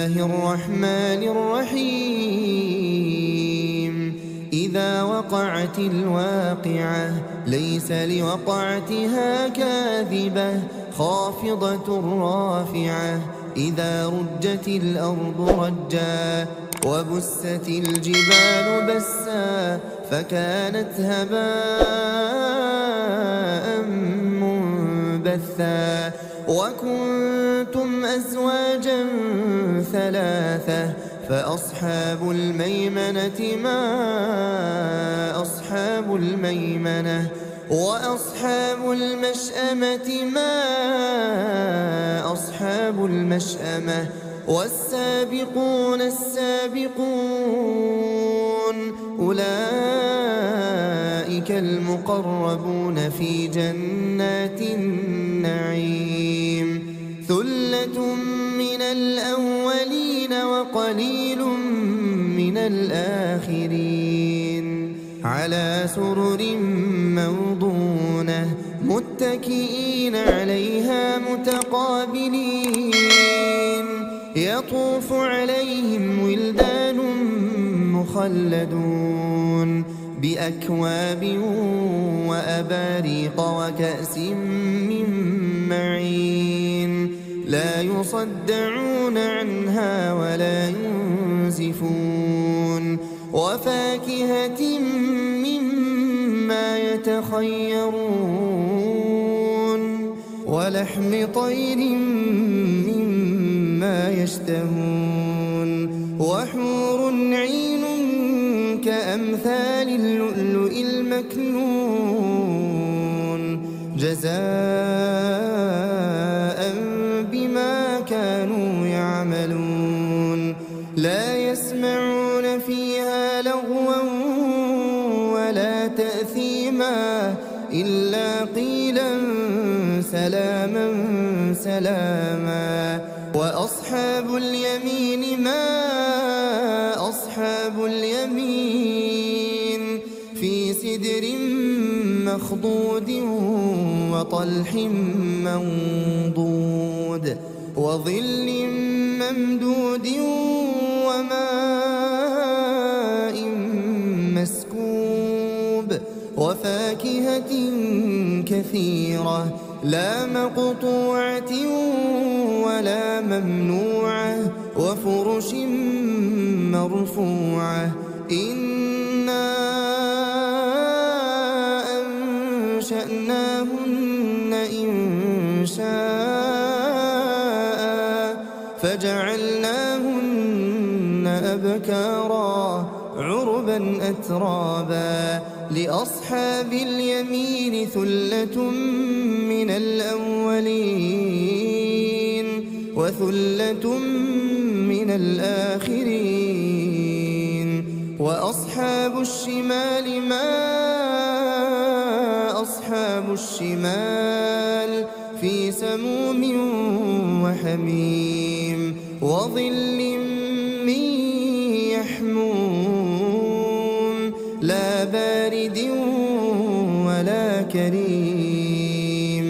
الله الرحمن الرحيم إذا وقعت الواقعة ليس لوقعتها كاذبة خافضة رافعة إذا رجت الأرض رجا وبست الجبال بسا فكانت هباء منبثا وكنتم أزواجا ثلاثة فأصحاب الميمنة ما أصحاب الميمنة وأصحاب المشأمة ما أصحاب المشأمة والسابقون السابقون أولئك المقربون في جنات النعيم ثلة من الأولين وقليل من الآخرين على سرر موضونة متكئين عليها متقابلين يطوف عليهم ولدان مخلدون بأكواب وأباريق وكأس من معين لا يصدعون عنها ولا ينزفون وفاكهة مما يتخيرون ولحم طير مما يشتهون وحور عين كأمثال اللؤلؤ المكنون جزاء بما كانوا يعملون لا يسمعون فيها لغوا ولا تأثيما إلا قيلا سلاما سلاما وأصحاب اليمين ما أصحاب اليمين في سدر مخضود وطلح منضود وظل ممدود وماء مسكوب وفاكهة كثيرة لا مقطوعة ولا ممنوعة وفرش مرفوعة إنا أنشأناهن إنشاء فجعلناهن أبكارا عربا أترابا لأصحاب اليمين ثلة من الأولين وثلة من الآخرين وأصحاب الشمال ما أصحاب الشمال في سموم وحميم وظل من يحموم لا بارد ولا كريم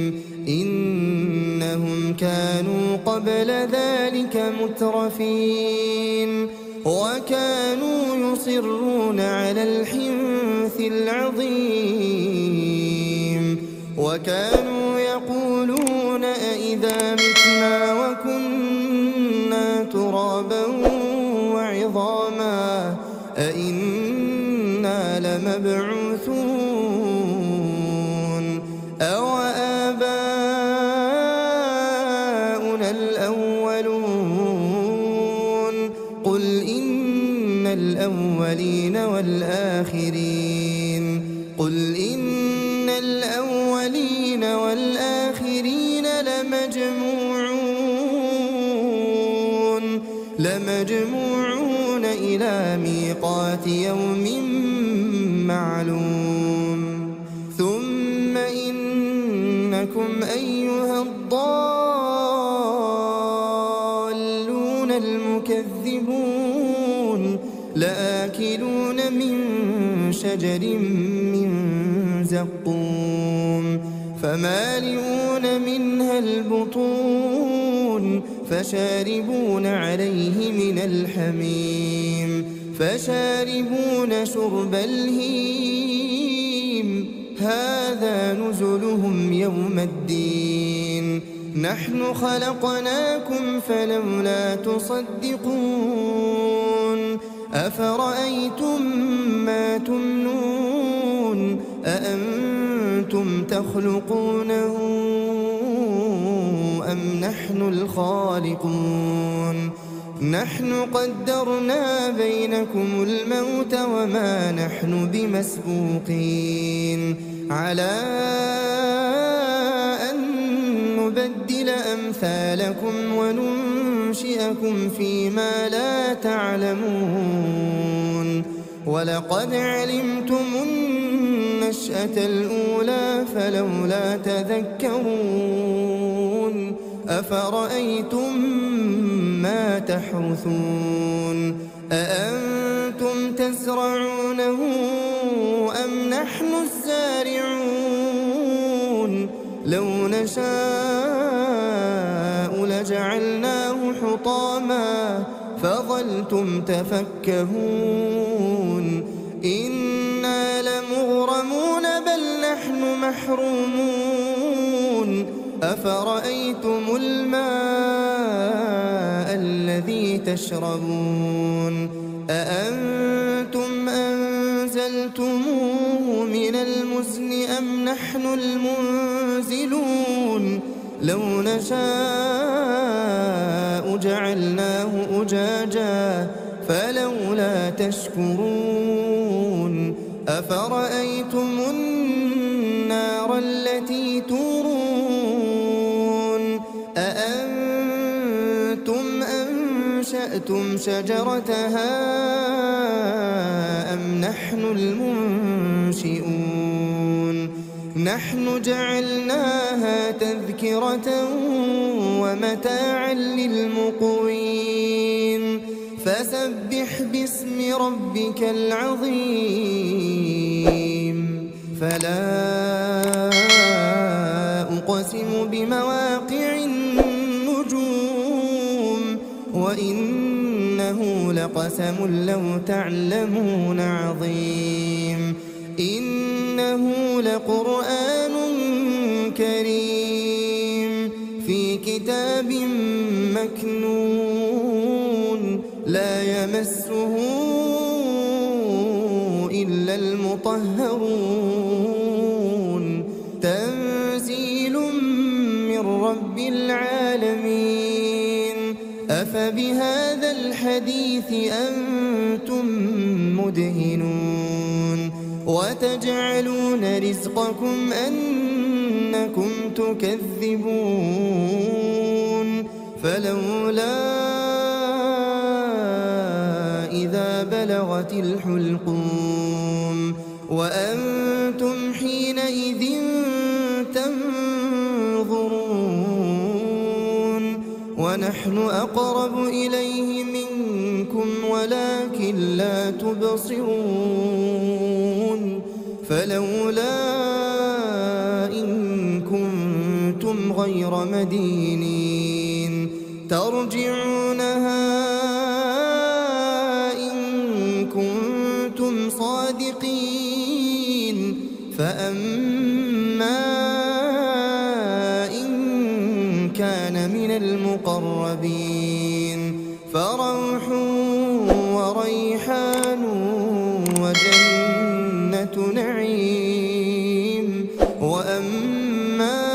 إنهم كانوا قبل ذلك مترفين وكانوا يصرون على الحنث العظيم وكانوا يقولون أئذا متنا وكنا ترابا وعظاما أئنا لمبعوثون أو آباؤنا الأولون قل إن الأولين والآخرين قل إن الأولين والآخرين لمجموعون إلى ميقات يوم معلوم ثم إنكم أيها الضالون المكذبون لآكلون من شجر من زقوم فمالئون منها البطون فشاربون عليه من الحميم فشاربون شرب الهيم هذا نزلهم يوم الدين نحن خلقناكم فلولا تصدقون أفرأيتم ما تمنون أأنتم تخلقونه أم نحن الخالقون نحن قدرنا بينكم الموت وما نحن بمسبوقين على أن نبدل أمثالكم وننشئكم فيما لا تعلمون ولقد علمتم النشأة الأولى فلولا تذكرون أفرأيتم ما تحرثون أأنتم تزرعونه أم نحن الزارعون لو نشاء لجعلناه حطاما فظلتم تفكهون إنا لمغرمون بل نحن محرومون أفرأيتم الماء الذي تشربون أأنتم أنزلتموه من المزن أم نحن المنزلون لو نشاء جعلناه أجاجا فلولا تشكرون أفرأيتم النار التي تورون أأنتم أنشأتم شجرتها أم نحن المنشئون نحن جعلناها تذكرة ومتاعا للمقوين فسبح باسم ربك العظيم فلا أقسم بمواقع النجوم وإنه لقسم لو تعلمون عظيم إنه لقرآن كريم في كتاب مكنون لا يمسه إلا المطهرون تنزيل من رب العالمين أفبهذا الحديث أنتم مدهنون وتجعلون رزقكم أنكم تكذبون فلولا إذا بلغت الحلقوم وأنتم حينئذ تنظرون ونحن أقرب إليه منكم ولكن لا تبصرون فلولا إن كنتم غير مدينين ترجعونها إن كنتم صادقين فأما إن كان من المقربين فروح وريحان وجنة نعيم وأما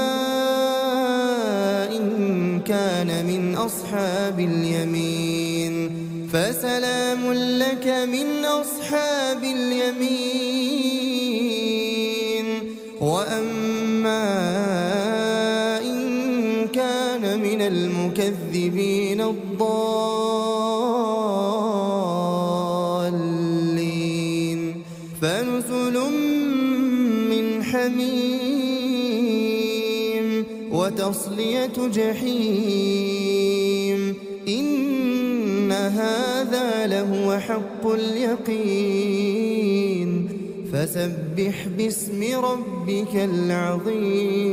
إن كان من أصحاب اليمين فسلام لك من أصحاب اليمين وأما إن كان من المكذبين الضالين فنزل من حميم وتصلية جحيم إن هذا لهو حق اليقين فسبح باسم ربك العظيم